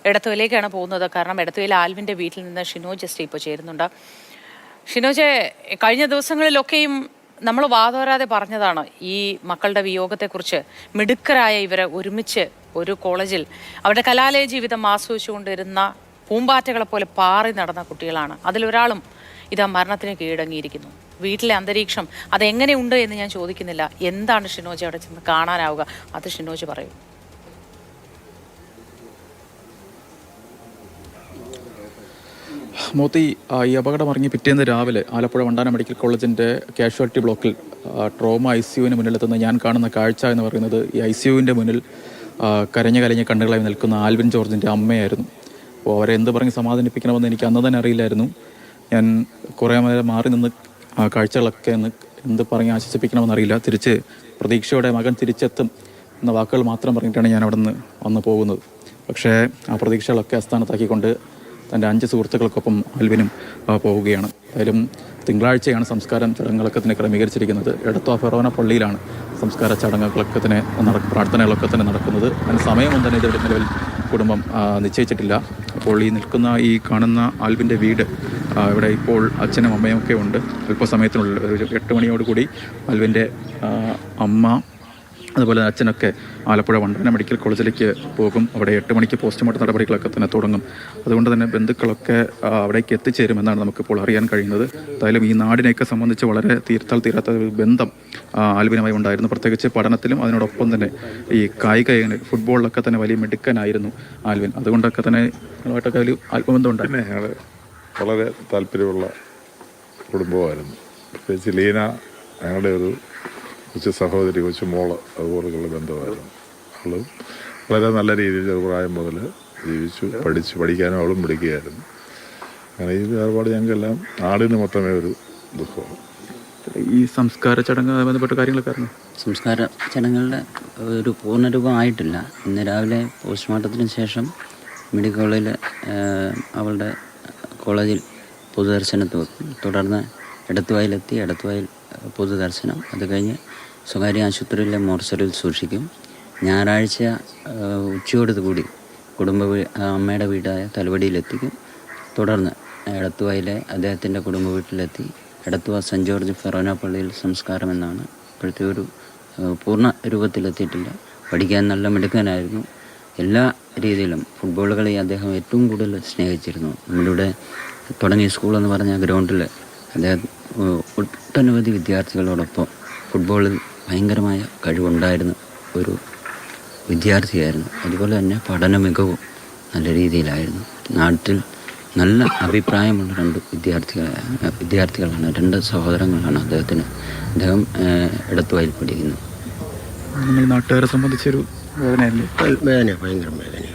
എടത്തുവയിലേക്കാണ് പോകുന്നത്. കാരണം എടത്തുവയിൽ ആൽവിൻ്റെ വീട്ടിൽ നിന്ന് ഷിനോജ് എസ് ഇപ്പോൾ ചേരുന്നുണ്ട്. ഷിനോജ്, കഴിഞ്ഞ ദിവസങ്ങളിലൊക്കെയും നമ്മൾ വാതോരാതെ പറഞ്ഞതാണ് ഈ മക്കളുടെ വിയോഗത്തെക്കുറിച്ച്. മിടുക്കരായ ഇവരെ ഒരുമിച്ച് ഒരു കോളേജിൽ അവരുടെ കലാലയ ജീവിതം ആസ്വദിച്ചുകൊണ്ടിരുന്ന പൂമ്പാറ്റകളെ പോലെ പാറി നടന്ന കുട്ടികളാണ്. അതിലൊരാളും ഇതാ മരണത്തിന് കീഴടങ്ങിയിരിക്കുന്നു. വീട്ടിലെ അന്തരീക്ഷം അതെങ്ങനെയുണ്ട് എന്ന് ഞാൻ ചോദിക്കുന്നില്ല. എന്താണ് ഷിനോജ് അവിടെ ചെന്ന് കാണാനാവുക? അത് ഷിനോജ് പറയൂ. മോത്തി, ഈ അപകടം ഇറങ്ങി പിറ്റേന്ന് രാവിലെ ആലപ്പുഴ വണ്ടാനം മെഡിക്കൽ കോളേജിൻ്റെ കാഷ്വാലിറ്റി ബ്ലോക്കിൽ ട്രോമ ICUവിന് മുന്നിലെത്തുന്ന ഞാൻ കാണുന്ന കാഴ്ച എന്ന് പറയുന്നത് ഈ ICUവിൻ്റെ മുന്നിൽ കരഞ്ഞ കണ്ണുകളായി നിൽക്കുന്ന ആൽവിൻ ജോർജിൻ്റെ അമ്മയായിരുന്നു. അപ്പോൾ അവരെ എന്ത് പറഞ്ഞ് സമാധാനിപ്പിക്കണമെന്ന് എനിക്ക് അന്ന് തന്നെ അറിയില്ലായിരുന്നു. ഞാൻ കുറേ നേരം മാറി നിന്ന് ആ കാഴ്ചകളൊക്കെ എന്ത് പറഞ്ഞ് ആശ്വസിപ്പിക്കണമെന്നറിയില്ല. തിരിച്ച് പ്രതീക്ഷയോടെ മകൻ തിരിച്ചെത്തും എന്ന വാക്കുകൾ മാത്രം പറഞ്ഞിട്ടാണ് ഞാൻ അവിടെ നിന്ന് വന്നു പോകുന്നത്. പക്ഷേ ആ പ്രതീക്ഷകളൊക്കെ അസ്ഥാനത്താക്കിക്കൊണ്ട് തൻ്റെ 5 സുഹൃത്തുക്കൾക്കൊപ്പം ആൽവിനും പോവുകയാണ്. എന്തായാലും തിങ്കളാഴ്ചയാണ് സംസ്കാരം ചടങ്ങുകളൊക്കെ തന്നെ ക്രമീകരിച്ചിരിക്കുന്നത്. എടത്വ ഫെറോന പള്ളിയിലാണ് സംസ്കാര ചടങ്ങുകളൊക്കെ തന്നെ പ്രാർത്ഥനകളൊക്കെ തന്നെ നടക്കുന്നത്. അതിന് സമയമൊന്നും തന്നെ ഇതുവരെ നിലവിൽ കുടുംബം നിശ്ചയിച്ചിട്ടില്ല. അപ്പോൾ ഈ കാണുന്ന ആൽവിൻ്റെ വീട് ഇവിടെ ഇപ്പോൾ അച്ഛനും അമ്മയും ഒക്കെ ഉണ്ട്. അല്പസമയത്തിനുള്ളിൽ ഒരു 8 മണിയോടുകൂടി ആൽവിൻ്റെ അമ്മ അതുപോലെ അച്ഛനൊക്കെ ആലപ്പുഴ വണ്ടാനം മെഡിക്കൽ കോളേജിലേക്ക് പോകും. അവിടെ 8 മണിക്ക് പോസ്റ്റ്മോർട്ടം നടപടികളൊക്കെ തന്നെ തുടങ്ങും. അതുകൊണ്ട് തന്നെ ബന്ധുക്കളൊക്കെ അവിടേക്ക് എത്തിച്ചേരുമെന്നാണ് നമുക്കിപ്പോൾ അറിയാൻ കഴിയുന്നത്. എന്തായാലും ഈ നാടിനെയൊക്കെ സംബന്ധിച്ച് വളരെ തീർത്താത്ത ഒരു ബന്ധം ആൽവിനുമായി ഉണ്ടായിരുന്നു. പ്രത്യേകിച്ച് പഠനത്തിലും അതിനോടൊപ്പം തന്നെ ഈ കായിക ഫുട്ബോളിലൊക്കെ തന്നെ വലിയ മിടുക്കനായിരുന്നു ആൽവിൻ. അതുകൊണ്ടൊക്കെ തന്നെ ഞങ്ങളുമായിട്ടൊക്കെ വലിയ ആത്മബന്ധം ഉണ്ടായിരുന്നു. ഞങ്ങൾ വളരെ താല്പര്യമുള്ള കുടുംബമായിരുന്നു. പ്രത്യേകിച്ച് ലീന ഞങ്ങളുടെ ഒരു കൊച്ചു സഹോദരി, കൊച്ചു മോള്, അതുപോലെയുള്ള ബന്ധമായിരുന്നു. അവൾ വളരെ നല്ല രീതിയിൽ ചെറുപ്രായം മുതൽ ജീവിച്ചു, പഠിക്കാനും അവളും പിടിക്കുകയായിരുന്നു. അങ്ങനെ ഈ വേർപാട് ഞങ്ങൾക്കെല്ലാം നാടിന് മൊത്തമേ ഒരു ദുഃഖമാണ്. ഈ സംസ്കാര ചടങ്ങുമായി ബന്ധപ്പെട്ട കാര്യങ്ങളൊക്കെ ആയിരുന്നു. സംസ്കാര ചടങ്ങുകളുടെ ഒരു പൂർണ്ണരൂപം ആയിട്ടില്ല. ഇന്ന് രാവിലെ പോസ്റ്റ്മോർട്ടത്തിന് ശേഷം മെഡിക്കൽ കോളേജിൽ അവളുടെ കോളേജിൽ പൊതുദർശനത്ത് വെക്കും. തുടർന്ന് എടത്തുവയിലെത്തി എടത്തുവയിൽ പൊതുദർശനം. അത് കഴിഞ്ഞ് സ്വകാര്യ ആശുപത്രിയിലെ മോർച്ചറിയിൽ സൂക്ഷിക്കും. ഞായറാഴ്ച ഉച്ചയോടുകൂടി അമ്മയുടെ വീടായ തലവടിയിലെത്തിക്കും. തുടർന്ന് എടത്തുവയിലെ അദ്ദേഹത്തിൻ്റെ കുടുംബ വീട്ടിലെത്തി എടത്തുവ സെൻറ്റ് ജോർജ് ഫെറോന പള്ളിയിൽ സംസ്കാരം എന്നാണ്. ഇപ്പോഴത്തെ ഒരു പൂർണ്ണ രൂപത്തിലെത്തിയിട്ടില്ല. പഠിക്കാൻ നല്ല മിടുക്കനായിരുന്നു. എല്ലാ രീതിയിലും ഫുട്ബോൾ കളി അദ്ദേഹം ഏറ്റവും കൂടുതൽ സ്നേഹിച്ചിരുന്നു. നമ്മളിവിടെ തുടങ്ങിയ സ്കൂളെന്ന് പറഞ്ഞ ഗ്രൗണ്ടിൽ അദ്ദേഹം ഒട്ടനവധി വിദ്യാർത്ഥികളോടൊപ്പം ഫുട്ബോളിൽ ഭയങ്കരമായ കഴിവുണ്ടായിരുന്ന ഒരു വിദ്യാർത്ഥിയായിരുന്നു. അതുപോലെ തന്നെ പഠന മികവും നല്ല രീതിയിലായിരുന്നു. നാട്ടിൽ നല്ല അഭിപ്രായമുള്ള 2 വിദ്യാർത്ഥികളാണ്, 2 സഹോദരങ്ങളാണ് അദ്ദേഹത്തിന്. അദ്ദേഹം എടത്തുവയിൽ പഠിക്കുന്നു. നാട്ടുകാരെ സംബന്ധിച്ചൊരു വേദന, ഭയങ്കര വേദന.